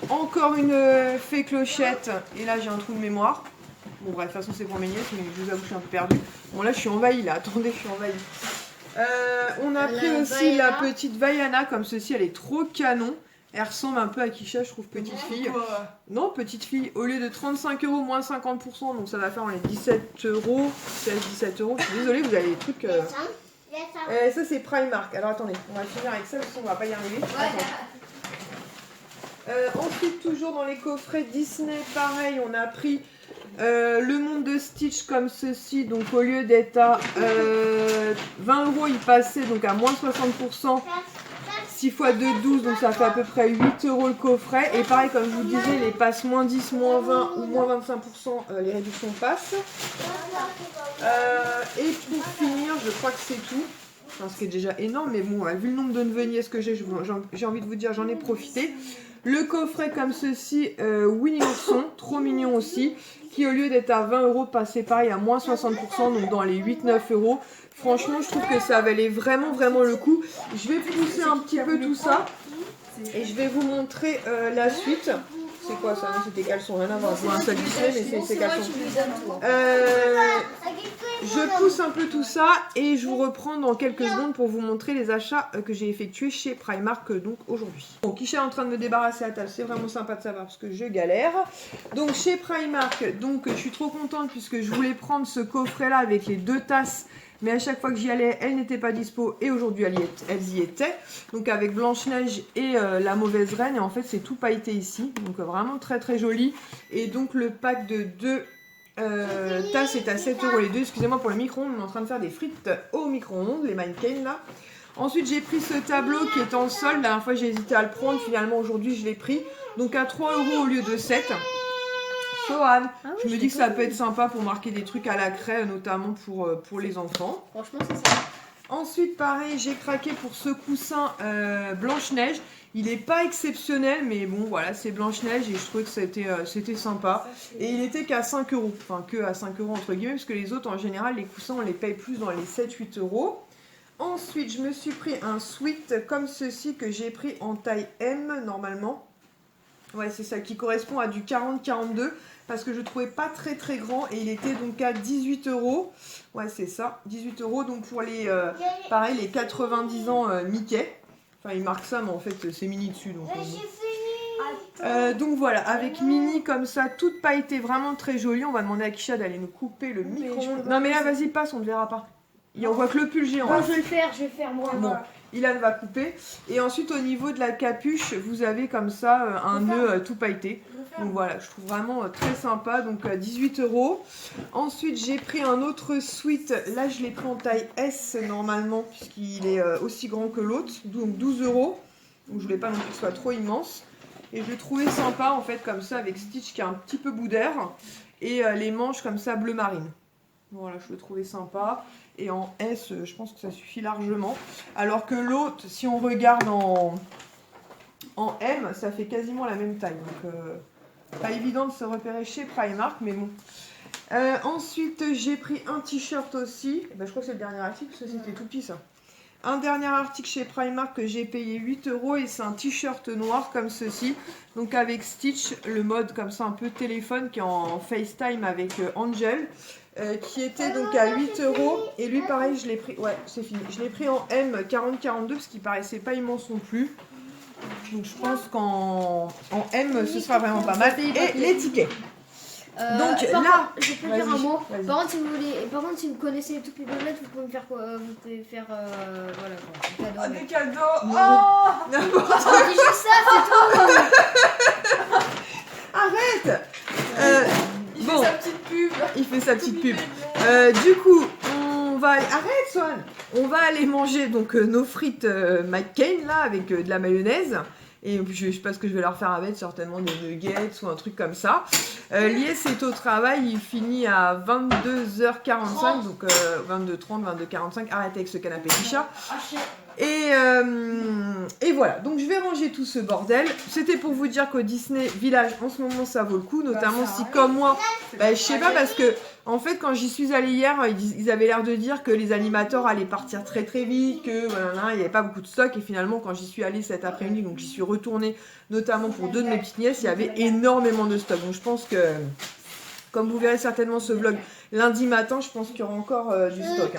Encore une fée Clochette, et là j'ai un trou de mémoire. Bon bref, de toute façon c'est pour mes nièces, mais je vous avoue que je suis un peu perdue. Bon là je suis envahie là, attendez, je suis envahie. On a pris aussi la petite Vaiana, comme ceci, elle est trop canon. Elle ressemble un peu à Kisha, je trouve, petite fille. Non, petite fille, au lieu de 35 € moins 50%, donc ça va faire les 17 €, 16-17 €. Je suis désolée, vous avez des trucs... ça c'est Primark. Alors attendez, on va finir avec ça, parce qu'on va pas y arriver. Ensuite, toujours dans les coffrets Disney, pareil, on a pris le monde de Stitch comme ceci. Donc au lieu d'être à 20 €, il passait donc à moins 60%. 6 x 2, 12, donc ça fait à peu près 8 € le coffret. Et pareil, comme je vous disais, les passes moins 10, moins 20 ou moins 25%, les réductions passent. Et pour finir, je crois que c'est tout. Enfin, ce qui est déjà énorme, mais bon, vu le nombre de neveux que j'ai envie de vous dire, j'en ai profité. Le coffret comme ceci, Winnie l'ourson, trop mignon aussi, qui au lieu d'être à 20 € passait pareil à moins 60%, donc dans les 8-9 €. Franchement, je trouve que ça valait vraiment le coup. Je vais pousser un petit peu tout ça et je vais vous montrer la suite. C'est quoi ça? Non, c'est des caleçons, rien à voir. Je vois un sac Disney, mais c'est caleçons. Je pousse un peu tout ça et je vous reprends dans quelques secondes pour vous montrer les achats que j'ai effectués chez Primark donc aujourd'hui. Bon, Kisha est en train de me débarrasser à table, c'est vraiment sympa de savoir parce que je galère. Donc chez Primark, donc je suis trop contente puisque je voulais prendre ce coffret là avec les 2 tasses. Mais à chaque fois que j'y allais, elles n'étaient pas dispo et aujourd'hui elles y étaient. Donc avec Blanche-Neige et la mauvaise reine. Et en fait c'est tout pailleté ici. Donc vraiment très joli. Et donc le pack de 2 tasses est à 7 € les deux. Excusez-moi pour le micro-ondes, on est en train de faire des frites au micro-ondes, les mannequins là. Ensuite j'ai pris ce tableau qui est en solde. La dernière fois j'ai hésité à le prendre, finalement aujourd'hui je l'ai pris. Donc à 3 € au lieu de 7. Sohan, je me dis que ça peut être sympa pour marquer des trucs à la craie, notamment pour les enfants. Franchement, c'est ça. Ensuite, pareil, j'ai craqué pour ce coussin Blanche-Neige. Il n'est pas exceptionnel, mais bon, voilà, c'est Blanche-Neige et je trouvais que c'était sympa. Et il était qu'à 5 €. Enfin, que à 5 € entre guillemets, parce que les autres, en général, les coussins, on les paye plus dans les 7-8 €. Ensuite, je me suis pris un sweat comme ceci que j'ai pris en taille M, normalement. Ouais, c'est ça, qui correspond à du 40-42. Parce que je ne trouvais pas très grand et il était donc à 18 €. Ouais, c'est ça, 18 € donc pour les, pareil, les 90 ans Mickey. Enfin, il marque ça, mais en fait, c'est Minnie dessus. Donc voilà, avec Minnie comme ça, toute pailletée, vraiment très jolie. On va demander à Kisha d'aller nous couper le micro. Non, mais là, vas-y, passe, on ne verra pas. On voit que le pull géant. Bon, je vais le faire moi. Bon, Ilan va couper. Et ensuite, au niveau de la capuche, vous avez comme ça un nœud tout pailleté. Donc voilà, je trouve vraiment très sympa. Donc 18 €. Ensuite, j'ai pris un autre sweat. Là, je l'ai pris en taille S normalement, puisqu'il est aussi grand que l'autre. Donc 12 €. Donc je voulais pas non plus qu'il soit trop immense. Et je le trouvais sympa en fait, comme ça, avec Stitch qui a un petit peu bout d'air. Et les manches comme ça, bleu marine. Voilà, je le trouvais sympa. Et en S, je pense que ça suffit largement. Alors que l'autre, si on regarde en M, ça fait quasiment la même taille. Donc, pas évident de se repérer chez Primark, mais bon. Ensuite, j'ai pris un t-shirt aussi. Je crois que c'est le dernier article, parce que c'était tout petit ça. Un dernier article chez Primark que j'ai payé 8 € et c'est un t-shirt noir comme ceci. Donc avec Stitch, le mode comme ça un peu téléphone qui est en FaceTime avec Angel. Qui était donc à 8 € et lui pareil je l'ai pris, ouais c'est fini, je l'ai pris en M 40-42 parce qu'il paraissait pas immense non plus, donc je pense qu'en M ce sera vraiment pas mal. Et les tickets, donc là je peux dire un mot. Par contre si vous connaissez toutes les donettes, vous pouvez me faire quoi, vous pouvez faire voilà quoi, des cadeaux. Je dis juste ça, c'est tout. Arrête. Il fait sa petite pub. Il fait sa petite pub. Du coup, on va aller... Arrête, Swan. On va aller manger donc nos frites McCain là avec de la mayonnaise. Et je sais pas ce que je vais leur faire avec, certainement des nuggets ou un truc comme ça. Lies est au travail, il finit à 22h45, donc 22h30, 22h45. Arrête avec ce canapé Kisha. Et voilà, donc je vais ranger tout ce bordel. C'était pour vous dire qu'au Disney Village, en ce moment, ça vaut le coup, notamment si, comme moi, je sais pas, parce que, en fait, quand j'y suis allée hier, ils avaient l'air de dire que les animateurs allaient partir très vite, que voilà, il n'y avait pas beaucoup de stock, et finalement, quand j'y suis allée cet après-midi, donc j'y suis retournée, notamment pour 2 de mes petites nièces, il y avait énormément de stock. Donc je pense que, comme vous verrez certainement ce vlog lundi matin, je pense qu'il y aura encore du stock.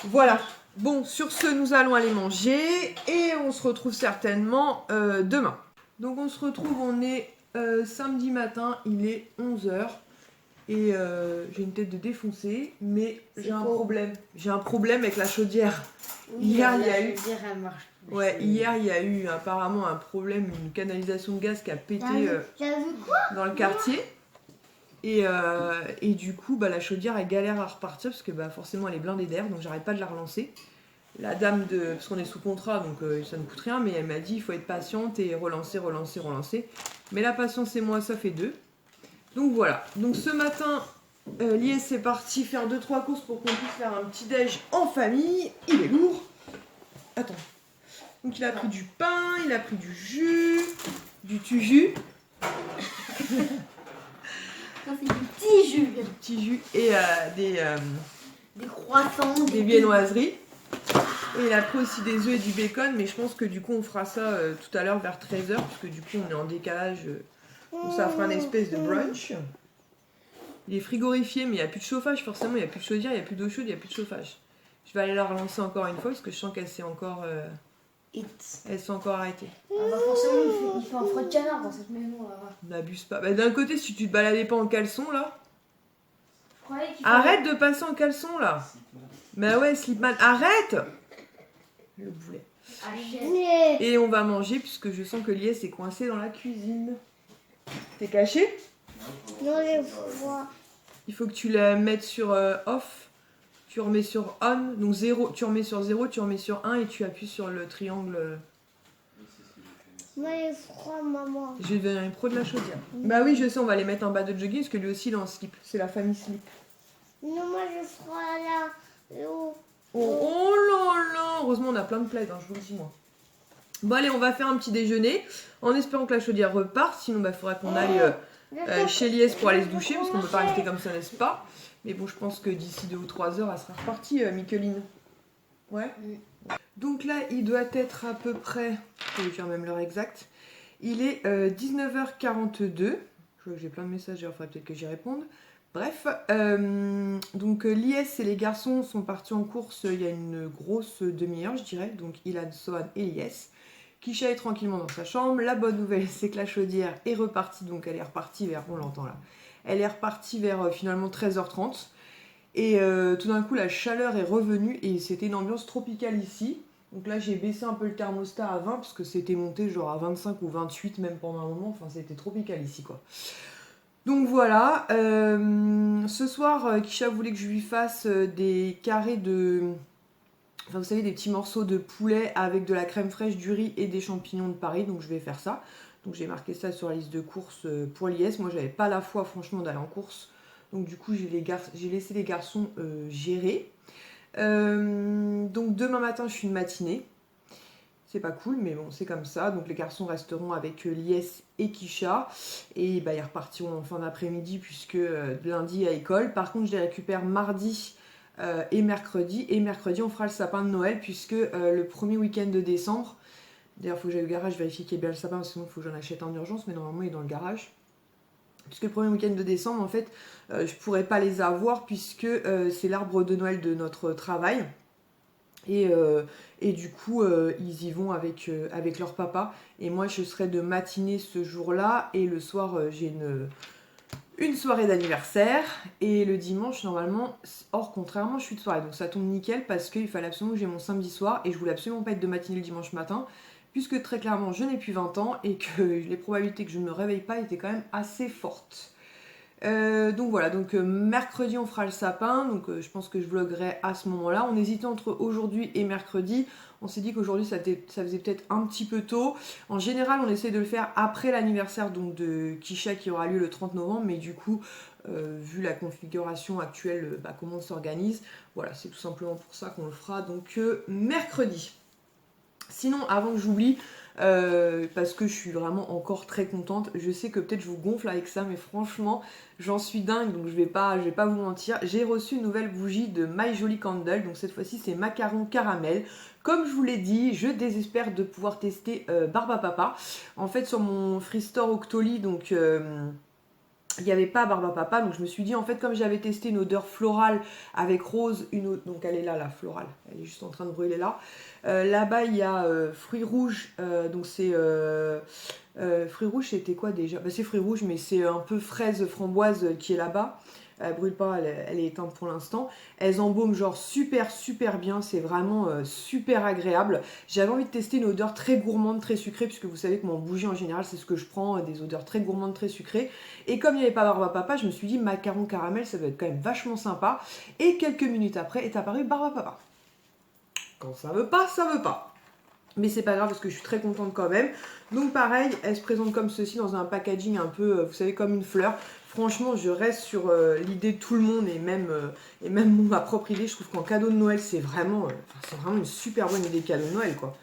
Voilà. Bon, sur ce, nous allons aller manger et on se retrouve certainement demain. Donc on se retrouve, on est samedi matin, il est 11 h et j'ai une tête de défoncé, mais j'ai un problème. J'ai un problème avec la chaudière. Oui, hier, il y a eu... Ouais, hier, il y a eu apparemment un problème, une canalisation de gaz qui a pété dans le quartier. Et du coup, la chaudière, elle galère à repartir parce que forcément, elle est blindée d'air, donc j'arrête pas de la relancer. la dame de... Parce qu'on est sous contrat, donc ça ne coûte rien, mais elle m'a dit il faut être patiente et relancer. Mais la patience et moi, ça fait 2. Donc voilà. Donc ce matin, Lies est parti faire 2-3 courses pour qu'on puisse faire un petit déj en famille. Il est lourd. Attends. Donc il a pris du pain, il a pris du jus, du tuju. Ça, c'est du petit jus. Du petit jus et des croissants. Des viennoiseries. Et il a pris aussi des œufs et du bacon, mais je pense que du coup on fera ça tout à l'heure vers 13h, parce que du coup on est en décalage, donc ça fera une espèce de brunch. Il est frigorifié, mais il n'y a plus de chauffage, forcément il n'y a plus de chaudière, il n'y a plus d'eau chaude, il n'y a plus de chauffage. Je vais aller la relancer encore une fois, parce que je sens qu'elle s'est encore... elles sont encore arrêtées. Forcément il fait un froid de canard dans cette maison là. N'abuse pas. Bah, d'un côté, si tu te baladais pas en caleçon là... Arrête Arrête de passer en caleçon là. Bah ouais, Slipman, arrête. Le boulet. Et on va manger puisque je sens que Lies est coincé dans la cuisine. T'es caché? Non, je vois. Il faut que tu la mettes sur off. Tu remets sur on. Donc 0, tu remets sur 0, tu remets sur 1 et tu appuies sur le triangle. Moi, j'ai froid, maman. Je vais devenir une pro de la chaudière. Bah oui, je sais, on va les mettre en bas de jogging parce que lui aussi il est en slip. C'est la famille slip. Non, moi, je froid là. Oh là là. Heureusement, on a plein de plaids, hein, je vous le dis moi. Bon allez, on va faire un petit déjeuner en espérant que la chaudière reparte. Sinon, bah faudra qu'on aille chez Lies pour aller se doucher parce qu'on ne peut pas rester comme ça, n'est-ce pas? Mais bon, je pense que d'ici 2 ou 3 heures, elle sera repartie, Micheline. Ouais. Donc là, il doit être à peu près, je vais vous dire même l'heure exacte, il est 19h42. J'ai plein de messages, il faudrait peut-être que j'y réponde. Bref, donc Lies et les garçons sont partis en course il y a une grosse demi-heure, je dirais. Donc Ilan, Sohan et Lies. Kisha est tranquillement dans sa chambre. La bonne nouvelle, c'est que la chaudière est repartie, donc elle est repartie vers, on l'entend là, elle est repartie vers finalement 13h30. Et tout d'un coup, la chaleur est revenue et c'était une ambiance tropicale ici. Donc là, j'ai baissé un peu le thermostat à 20 parce que c'était monté genre à 25 ou 28 même pendant un moment. Enfin, c'était tropical ici, quoi. Donc voilà. Ce soir, Kisha voulait que je lui fasse des carrés de... Enfin, vous savez, des petits morceaux de poulet avec de la crème fraîche, du riz et des champignons de Paris. Donc je vais faire ça. Donc j'ai marqué ça sur la liste de courses pour Lies. Moi, j'avais pas la foi, franchement, d'aller en course. Donc du coup, j'ai laissé les garçons gérer. Donc demain matin, je suis une matinée. C'est pas cool, mais bon, c'est comme ça. Donc les garçons resteront avec Lies et Kisha. Et bah, ils repartiront en fin d'après-midi puisque lundi à école. Par contre, je les récupère mardi et mercredi. Et mercredi, on fera le sapin de Noël puisque le premier week-end de décembre... D'ailleurs, il faut que j'aille au garage vérifier qu'il y ait bien le sapin, parce que sinon, il faut que j'en achète en urgence. Mais normalement, il est dans le garage. Puisque le premier week-end de décembre, en fait, je pourrais pas les avoir puisque c'est l'arbre de Noël de notre travail. Et du coup, ils y vont avec leur papa. Et moi, je serai de matinée ce jour-là. Et le soir, j'ai une soirée d'anniversaire. Et le dimanche, normalement, hors contrairement, je suis de soirée. Donc ça tombe nickel parce qu'il fallait absolument que j'ai mon samedi soir. Et je voulais absolument pas être de matinée le dimanche matin. Puisque très clairement, je n'ai plus 20 ans. Et que les probabilités que je ne me réveille pas étaient quand même assez fortes. Donc voilà, donc mercredi on fera le sapin, donc je pense que je vloguerai à ce moment-là. On hésitait entre aujourd'hui et mercredi. On s'est dit qu'aujourd'hui ça faisait peut-être un petit peu tôt. En général, on essaie de le faire après l'anniversaire donc de Kisha qui aura lieu le 30 novembre, mais du coup, vu la configuration actuelle, comment on s'organise, voilà, c'est tout simplement pour ça qu'on le fera donc mercredi. Sinon, avant que j'oublie, parce que je suis vraiment encore très contente, je sais que peut-être je vous gonfle avec ça, mais franchement, j'en suis dingue, donc je vais pas vous mentir. J'ai reçu une nouvelle bougie de My Jolly Candle, donc cette fois-ci c'est macaron caramel. Comme je vous l'ai dit, je désespère de pouvoir tester Barba Papa. En fait, sur mon Free Store Octoly, donc... il n'y avait pas Barba Papa, donc je me suis dit, en fait, comme j'avais testé une odeur florale avec rose, donc elle est là, la florale, elle est juste en train de brûler là. Là-bas, il y a fruits rouges, donc c'est... fruits rouges, c'était quoi déjà? Bah, c'est fruits rouges, mais c'est un peu fraise framboise qui est là-bas. Elle brûle pas, elle est éteinte pour l'instant. Elles embaument genre super bien, c'est vraiment super agréable. J'avais envie de tester une odeur très gourmande, très sucrée, puisque vous savez que mon bougie en général c'est ce que je prends, des odeurs très gourmandes, très sucrées. Et comme il n'y avait pas Barba Papa, je me suis dit macaron caramel, ça doit être quand même vachement sympa. Et quelques minutes après est apparu Barba Papa. Quand ça veut pas, ça veut pas. Mais c'est pas grave parce que je suis très contente quand même. Donc pareil, elle se présente comme ceci dans un packaging un peu, vous savez, comme une fleur. Franchement, je reste sur l'idée de tout le monde et même ma propre idée. Je trouve qu'en cadeau de Noël, c'est vraiment une super bonne idée de cadeau de Noël, quoi.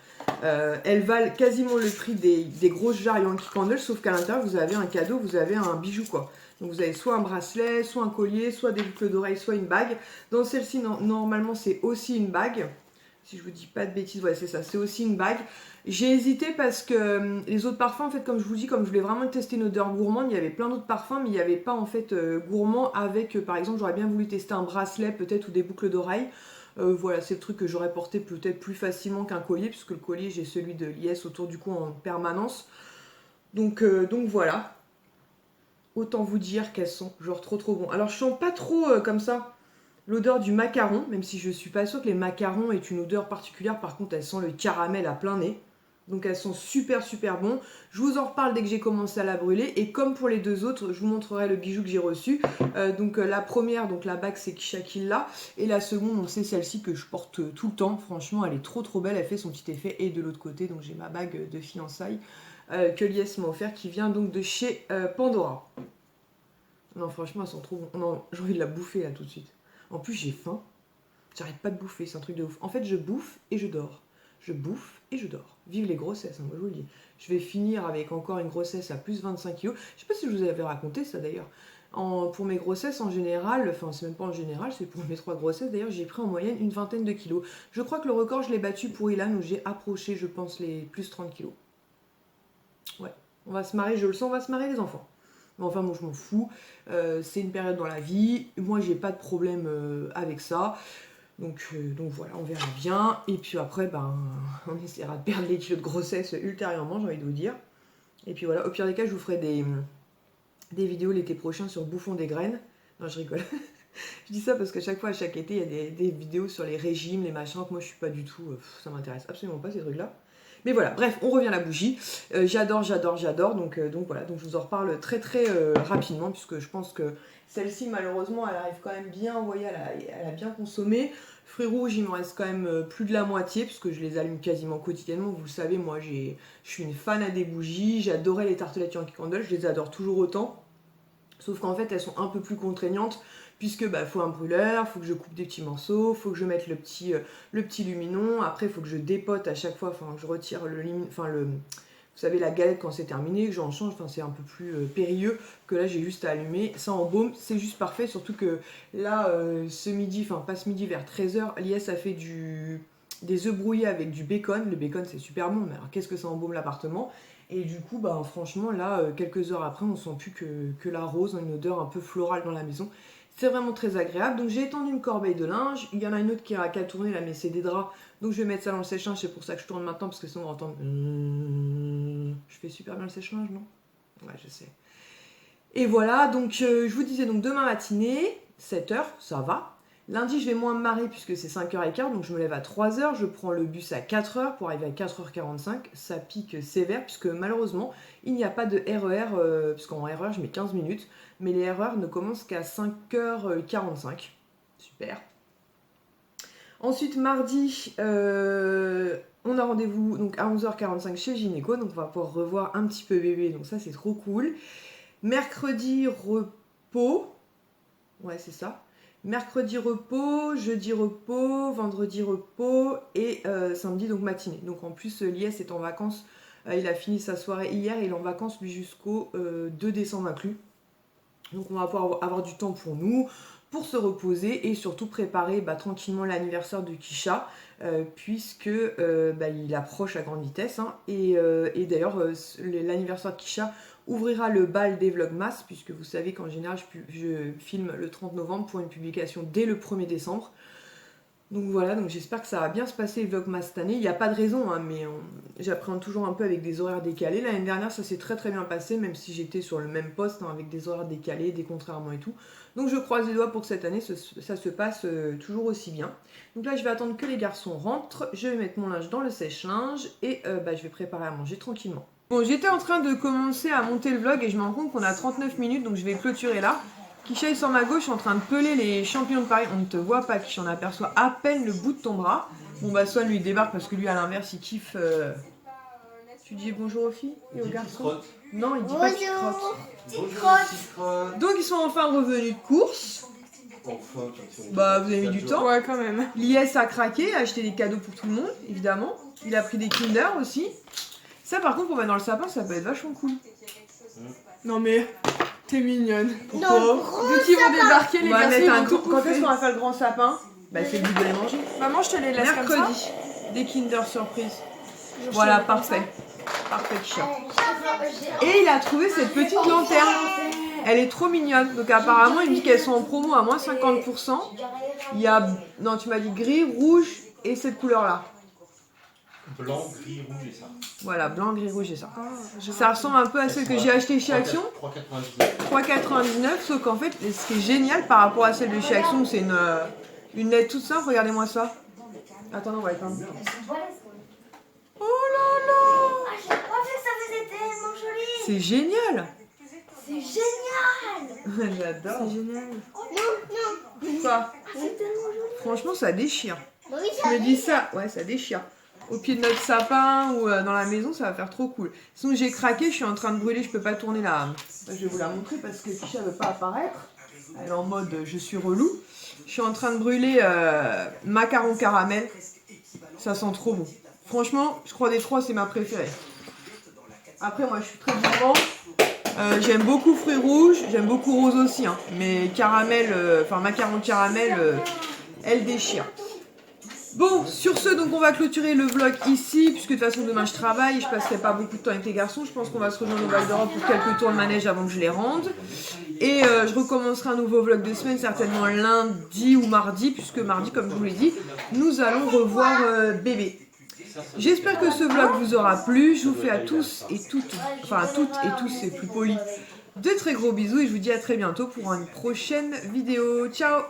Elles valent quasiment le prix des grosses jarres Yankee Candle, sauf qu'à l'intérieur, vous avez un cadeau, vous avez un bijou, quoi. Donc vous avez soit un bracelet, soit un collier, soit des boucles d'oreilles, soit une bague. Dans celle-ci, normalement, c'est aussi une bague. Si je vous dis pas de bêtises, ouais, c'est ça, c'est aussi une bague. J'ai hésité parce que les autres parfums, en fait, comme je vous dis, comme je voulais vraiment tester une odeur gourmande, il y avait plein d'autres parfums, mais il n'y avait pas, en fait, gourmand avec, par exemple, j'aurais bien voulu tester un bracelet, peut-être, ou des boucles d'oreilles. Voilà, c'est le truc que j'aurais porté peut-être plus facilement qu'un collier, puisque le collier, j'ai celui de l'IS autour du cou en permanence. Donc voilà. Autant vous dire qu'elles sont genre trop bon. Alors je sens pas trop comme ça l'odeur du macaron, même si je suis pas sûre que les macarons aient une odeur particulière. Par contre, elles sentent le caramel à plein nez. Donc elles sont super bons. Je vous en reparle dès que j'ai commencé à la brûler. Et comme pour les deux autres, je vous montrerai le bijou que j'ai reçu. La première, donc la bague, c'est Kisha qui l'a. Et la seconde, donc c'est celle-ci que je porte tout le temps. Franchement, elle est trop belle. Elle fait son petit effet. Et de l'autre côté, donc j'ai ma bague de fiançailles que Lies m'a offert, qui vient donc de chez Pandora. Non, franchement, elles sont trop bonnes. Non, j'ai envie de la bouffer là tout de suite. En plus, j'ai faim. J'arrête pas de bouffer, c'est un truc de ouf. En fait, je bouffe et je dors. Je bouffe et je dors. Vive les grossesses, hein, moi je vous le dis. Je vais finir avec encore une grossesse à plus 25 kilos. Je sais pas si je vous avais raconté ça d'ailleurs. Pour mes grossesses en général, enfin c'est même pas en général, c'est pour mes 3 grossesses d'ailleurs, j'ai pris en moyenne une vingtaine de kilos. Je crois que le record, je l'ai battu pour Ilan où j'ai approché, je pense, les plus 30 kilos. Ouais, on va se marrer, je le sens, on va se marrer les enfants. Mais enfin, moi je m'en fous. C'est une période dans la vie. Moi, j'ai pas de problème avec ça. Donc voilà, on verra bien. Et puis après, on essaiera de perdre les kilos de grossesse ultérieurement, j'ai envie de vous dire. Et puis voilà, au pire des cas, je vous ferai des vidéos l'été prochain sur bouffon des graines. Non, je rigole. Je dis ça parce qu'à chaque fois, à chaque été, il y a des vidéos sur les régimes, les machins, que moi je suis pas du tout. Ça m'intéresse absolument pas ces trucs-là. Mais voilà, bref, on revient à la bougie. J'adore. Donc voilà, donc je vous en reparle très rapidement, puisque je pense que celle-ci, malheureusement, elle arrive quand même bien, vous voyez, elle a bien consommé. Fruits rouges, il me reste quand même plus de la moitié, puisque je les allume quasiment quotidiennement. Vous le savez, moi, je suis une fan à des bougies. J'adorais les tartelettes Yankee Candle, je les adore toujours autant. Sauf qu'en fait, elles sont un peu plus contraignantes, puisque faut un brûleur, faut que je coupe des petits morceaux, faut que je mette le petit luminon, après faut que je dépote à chaque fois, que je retire vous savez, la galette quand c'est terminé, que j'en change, c'est un peu plus périlleux que là j'ai juste à allumer. Ça en baume, c'est juste parfait, surtout que là, ce midi, pas ce midi, vers 13h, Lies a fait des œufs brouillés avec du bacon. Le bacon c'est super bon, mais alors qu'est-ce que ça embaume l'appartement. Et du coup, franchement, là, quelques heures après, on sent plus que la rose, une odeur un peu florale dans la maison. C'est vraiment très agréable. Donc j'ai étendu une corbeille de linge. Il y en a une autre qui a qu'à tourner là, mais c'est des draps. Donc je vais mettre ça dans le sèche-linge. C'est pour ça que je tourne maintenant, parce que sinon on va entendre... Je fais super bien le sèche-linge, non? Ouais, je sais. Et voilà, donc je vous disais, donc demain matinée, 7h, ça va. Lundi, je vais moins me marrer puisque c'est 5h15, donc je me lève à 3h. Je prends le bus à 4h pour arriver à 4h45. Ça pique sévère puisque malheureusement, il n'y a pas de RER, puisqu'en RER, je mets 15 minutes. Mais les RER ne commencent qu'à 5h45. Super. Ensuite, mardi, on a rendez-vous donc à 11h45 chez Gynéco, donc on va pouvoir revoir un petit peu bébé, donc ça c'est trop cool. Mercredi, repos. Ouais, c'est ça. Mercredi repos, jeudi repos, vendredi repos et samedi donc matinée. Donc en plus Lies est en vacances, il a fini sa soirée hier et il est en vacances lui jusqu'au 2 décembre inclus. Donc on va pouvoir avoir du temps pour nous, pour se reposer et surtout préparer tranquillement l'anniversaire de Kisha puisque il approche à grande vitesse. Hein, et d'ailleurs l'anniversaire de Kisha ouvrira le bal des Vlogmas, puisque vous savez qu'en général je filme le 30 novembre pour une publication dès le 1er décembre. Donc voilà, donc j'espère que ça va bien se passer les Vlogmas cette année. Il n'y a pas de raison, hein, mais j'appréhende toujours un peu avec des horaires décalés. L'année dernière, ça s'est très bien passé, même si j'étais sur le même poste, hein, avec des horaires décalés, des contrairement et tout. Donc je croise les doigts pour que cette année, ça se passe toujours aussi bien. Donc là, je vais attendre que les garçons rentrent. Je vais mettre mon linge dans le sèche-linge et je vais préparer à manger tranquillement. Bon, j'étais en train de commencer à monter le vlog et je me rends compte qu'on a 39 minutes, donc je vais clôturer là. Kisha est sur ma gauche en train de peler les champignons de Paris. On ne te voit pas, Kisha, on aperçoit à peine le bout de ton bras. Bon bah Swan lui débarque parce que lui à l'inverse il kiffe. Tu dis bonjour aux filles et aux garçons? Non, il dit pas qu'il crotte. Bonjour, petite crotte. Donc ils sont enfin revenus de course. Enfin, Bah vous avez mis du temps. Ouais, quand même. L'IS a craqué, a acheté des cadeaux pour tout le monde, évidemment. Il a pris des Kinder aussi. Ça par contre pour mettre dans le sapin ça peut être vachement cool. Non, mais t'es mignonne. Non, Vu qu'ils vont débarquer, les On va garçons, mettre ils un vont tout Quand est-ce bouffer. qu'on va faire le grand sapin? Bah c'est le but de les manger. Maman, je te les laisse comme ça. Mercredi, des Kinder surprise. Voilà, parfait. Parfait, Kisha. Et il a trouvé cette petite lanterne. Elle est trop mignonne. Donc apparemment, il me dit qu'elles sont en promo à moins 50%. Il y a, non, tu m'as dit gris, rouge et cette couleur-là. Blanc, gris, rouge et ça. Voilà, blanc, gris, rouge et ça. Ah, Ça ressemble un peu à celle que j'ai achetée chez Action. 3,99. 3,99. Sauf qu'en fait, ce qui est génial par rapport à celle de chez Action, c'est une LED toute simple. Regardez-moi ça. Attends, on va éteindre. Oh là là! Ah, j'ai pas vu que ça faisait tellement joli. C'est génial! C'est génial. J'adore. c'est génial. Quoi? C'est tellement joli. Franchement, ça déchire. Oui, Je me dis ça, ouais, ça déchire. Au pied de notre sapin ou dans la maison, ça va faire trop cool. Sinon, j'ai craqué, je suis en train de brûler, je peux pas tourner là. Je vais vous la montrer parce que Kisha veut pas apparaître. Elle est en mode je suis relou. Je suis en train de brûler macaron caramel. Ça sent trop bon. Franchement, je crois des trois, c'est ma préférée. Après, moi, je suis très gourmand. J'aime beaucoup fruits rouges, j'aime beaucoup rose aussi. Hein. Mais caramel, macaron caramel, elle déchire. Bon, sur ce, donc on va clôturer le vlog ici, puisque de toute façon demain je travaille, je passerai pas beaucoup de temps avec les garçons. Je pense qu'on va se rejoindre au Val d'Europe pour quelques tours de manège avant que je les rende. Et je recommencerai un nouveau vlog de semaine, certainement lundi ou mardi, puisque mardi, comme je vous l'ai dit, nous allons revoir bébé. J'espère que ce vlog vous aura plu. Je vous fais à tous et toutes, enfin à toutes et tous, c'est plus poli, de très gros bisous et je vous dis à très bientôt pour une prochaine vidéo. Ciao!